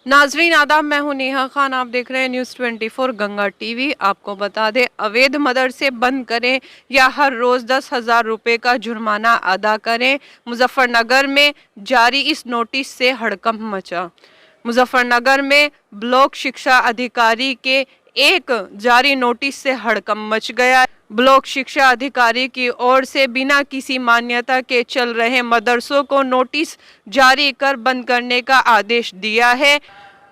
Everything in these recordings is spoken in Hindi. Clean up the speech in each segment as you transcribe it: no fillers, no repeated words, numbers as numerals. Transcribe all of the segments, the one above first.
नाजरीन आदाब, मैं हूं नेहा खान। आप देख रहे हैं न्यूज़ 24 गंगा टीवी। आपको बता दें, अवैध मदरसे बंद करें या हर रोज़ 10,000 रुपये का जुर्माना अदा करें। मुजफ्फरनगर में जारी इस नोटिस से हड़कंप मचा। मुजफ्फरनगर में ब्लॉक शिक्षा अधिकारी के एक जारी नोटिस से हड़कंप मच गया। ब्लॉक शिक्षा अधिकारी की ओर से बिना किसी मान्यता के चल रहे मदरसों को नोटिस जारी कर बंद करने का आदेश दिया है।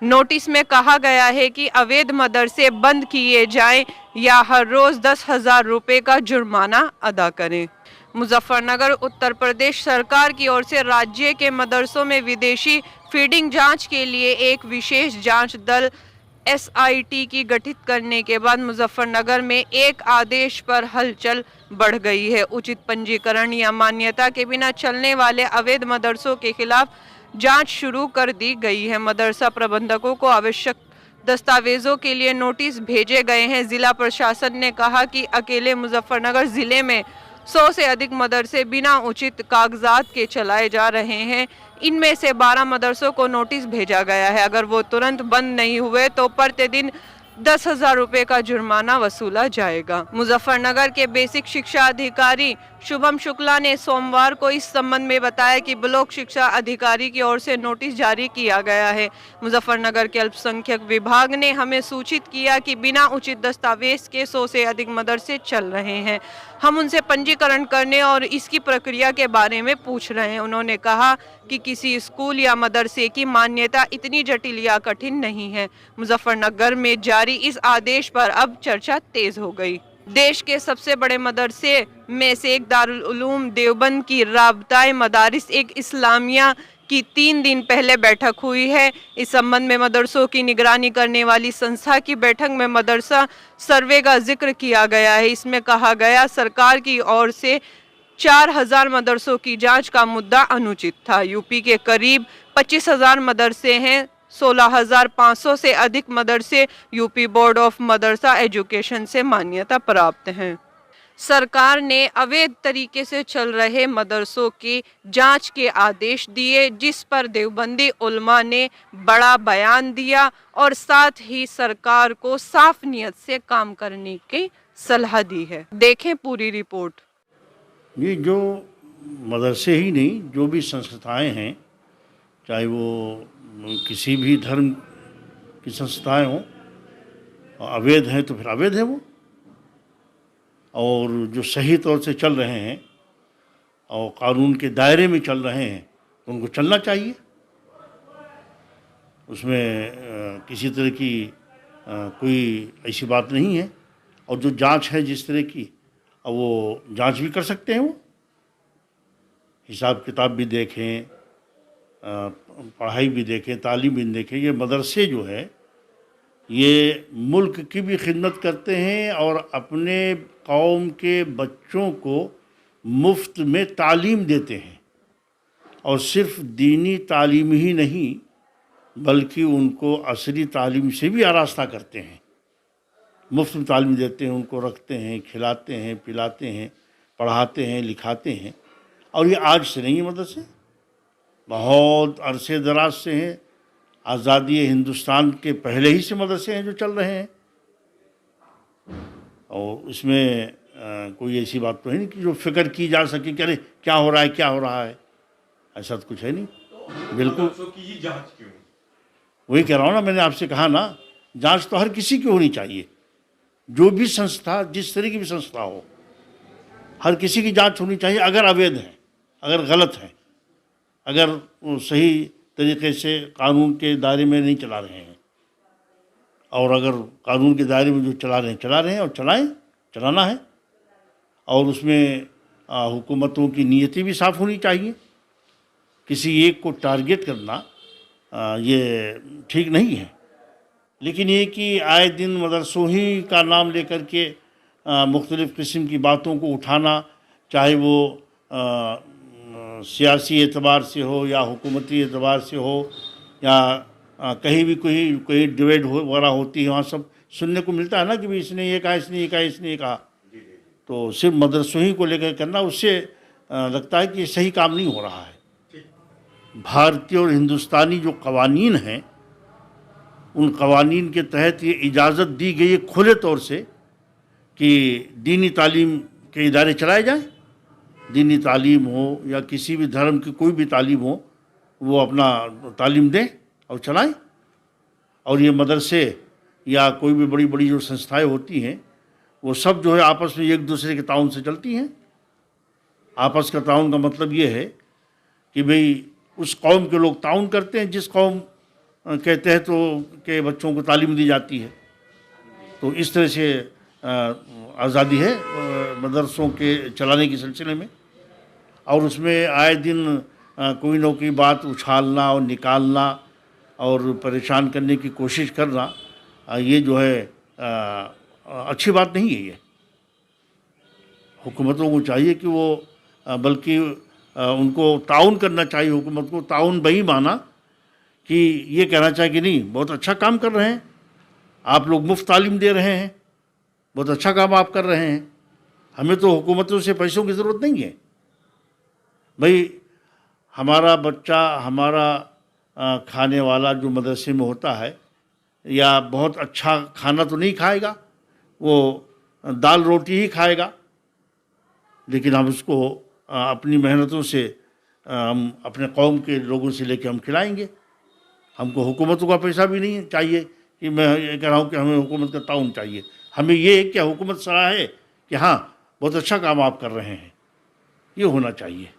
नोटिस में कहा गया है कि अवैध मदरसे बंद किए जाएं या हर रोज 10,000 रुपये का जुर्माना अदा करें। मुजफ्फरनगर उत्तर प्रदेश सरकार की ओर से राज्य के मदरसों में विदेशी फीडिंग जांच के लिए एक विशेष जांच दल एसआईटी की गठित करने के बाद मुजफ्फरनगर में एक आदेश पर हलचल बढ़ गई है। उचित पंजीकरण या मान्यता के बिना चलने वाले अवैध मदरसों के खिलाफ जांच शुरू कर दी गई है। मदरसा प्रबंधकों को आवश्यक दस्तावेजों के लिए नोटिस भेजे गए हैं। जिला प्रशासन ने कहा कि अकेले मुजफ्फरनगर जिले में 100 से अधिक मदरसे बिना उचित कागजात के चलाए जा रहे हैं। इनमें से 12 मदरसों को नोटिस भेजा गया है। अगर वो तुरंत बंद नहीं हुए तो प्रतिदिन 10,000 रुपये का जुर्माना वसूला जाएगा। मुजफ्फरनगर के बेसिक शिक्षा अधिकारी शुभम शुक्ला ने सोमवार को इस संबंध में बताया कि ब्लॉक शिक्षा अधिकारी की ओर से नोटिस जारी किया गया है। मुजफ्फरनगर के अल्पसंख्यक विभाग ने हमें सूचित किया कि बिना उचित दस्तावेज के 100 से अधिक मदरसे चल रहे हैं। हम उनसे पंजीकरण करने और इसकी प्रक्रिया के बारे में पूछ रहे हैं। उन्होंने कहा कि किसी स्कूल या मदरसे की मान्यता इतनी जटिल या कठिन नहीं है। मुजफ्फरनगर में जारी इस आदेश पर अब चर्चा तेज हो गई। देश के सबसे बड़े मदरसे में से एक दारुल उलूम देवबंद की राबताए मदारिस एक इस्लामिया की 3 दिन पहले बैठक हुई है। इस संबंध में मदरसों की निगरानी करने वाली संस्था की बैठक में मदरसा सर्वे का जिक्र किया गया है। इसमें कहा गया सरकार की ओर से 4,000 मदरसों की जांच का मुद्दा अनुचित था। यूपी के करीब 25,000 मदरसे हैं। 16,500 से अधिक मदरसे UP board of Madrasa education से मान्यता प्राप्त हैं। सरकार ने अवैध तरीके से चल रहे मदरसों की जांच के आदेश दिए, जिस पर देवबंदी उलमा ने बड़ा बयान दिया और साथ ही सरकार को साफ नियत से काम करने की सलाह दी है। देखें पूरी रिपोर्ट। ये जो मदरसे ही नहीं, जो भी संस्थाएं हैं, चाहे वो किसी भी धर्म की संस्थाएं हों, अवैध हैं तो फिर अवैध है वो, और जो सही तौर से चल रहे हैं और कानून के दायरे में चल रहे हैं तो उनको चलना चाहिए। उसमें किसी तरह की कोई ऐसी बात नहीं है। और जो जांच है जिस तरह की, अब वो जांच भी कर सकते हैं, वो हिसाब किताब भी देखें, पढ़ाई भी देखें, तालीम भी देखें। ये मदरसे जो है ये मुल्क की भी खिदमत करते हैं और अपने कौम के बच्चों को मुफ्त में तालीम देते हैं। और सिर्फ दीनी तालीम ही नहीं बल्कि उनको असली तालीम से भी आरास्ता करते हैं। मुफ्त में तालीम देते हैं, उनको रखते हैं, खिलाते हैं, पिलाते हैं, पढ़ाते हैं, लिखाते हैं। और ये आज से नहीं है, मदरसे बहुत अरसे दराज से हैं। आज़ादी हिंदुस्तान के पहले ही से मदरसे हैं जो चल रहे हैं। और इसमें कोई ऐसी बात तो है नहीं कि जो फिक्र की जा सके कि अरे क्या हो रहा है, क्या हो रहा है। ऐसा तो कुछ है नहीं। बिल्कुल की जांच क्यों? वही कह रहा हूँ ना, मैंने आपसे कहा ना, जांच तो हर किसी की होनी चाहिए। जो भी संस्था, जिस तरह की भी संस्था हो, हर किसी की जांच होनी चाहिए। अगर अवैध है, अगर गलत है, अगर वो सही तरीके से कानून के दायरे में नहीं चला रहे हैं, और अगर कानून के दायरे में जो चला रहे हैं और चलाना है। और उसमें हुकूमतों की नीयतें भी साफ़ होनी चाहिए। किसी एक को टारगेट करना ये ठीक नहीं है। लेकिन ये कि आए दिन मदरसों ही का नाम लेकर के मुख्तलिफ़ किस्म की बातों को उठाना, चाहे वो सियासी एतबार से हो या हुकूमती एतबार से हो, या कहीं भी कोई डिबेट वगैरह होती है, वहाँ सब सुनने को मिलता है ना कि भाई इसने ये कहा, इसने ये कहा, इसने ये कहा। तो सिर्फ मदरसों ही को लेकर करना, उससे लगता है कि सही काम नहीं हो रहा है। भारतीय और हिंदुस्तानी जो कवानीन हैं उन कवानीन के तहत ये इजाज़त दी गई है खुले तौर से कि दीनी तालीम के इदारे चलाए जाएं। दीनी तालीम हो या किसी भी धर्म की कोई भी तालीम हो, वो अपना तालीम दें और चलाएं। और ये मदरसे या कोई भी बड़ी बड़ी जो संस्थाएं होती हैं, वो सब जो है आपस में एक दूसरे के ताउन से चलती हैं। आपस का ताउन का मतलब ये है कि भाई उस कौम के लोग ताउन करते हैं जिस कौम के तहत तो के बच्चों को तालीम दी जाती है। तो इस तरह से आज़ादी है मदरसों के चलाने के सिलसिले में। और उसमें आए दिन कोई न कोई बात उछालना और निकालना और परेशान करने की कोशिश करना, ये जो है अच्छी बात नहीं है। ये हुकूमतों को चाहिए कि वो बल्कि उनको ताउन करना चाहिए। हुकूमत को ताउन वही माना कि ये कहना चाहिए कि नहीं, बहुत अच्छा काम कर रहे हैं आप लोग, मुफ्त तालीम दे रहे हैं, बहुत अच्छा काम आप कर रहे हैं, हमें तो हुकूमतों से पैसों की ज़रूरत नहीं है। भाई हमारा बच्चा, हमारा खाने वाला जो मदरसे में होता है, या बहुत अच्छा खाना तो नहीं खाएगा, वो दाल रोटी ही खाएगा, लेकिन हम उसको अपनी मेहनतों से हम अपने कौम के लोगों से लेके हम खिलाएंगे। हमको हुकूमतों का पैसा भी नहीं चाहिए कि मैं ये कह रहा हूँ कि हमें हुकूमत का ताउन चाहिए। हमें ये क्या हुकूमत सलाह है कि हाँ बहुत अच्छा काम आप कर रहे हैं, ये होना चाहिए।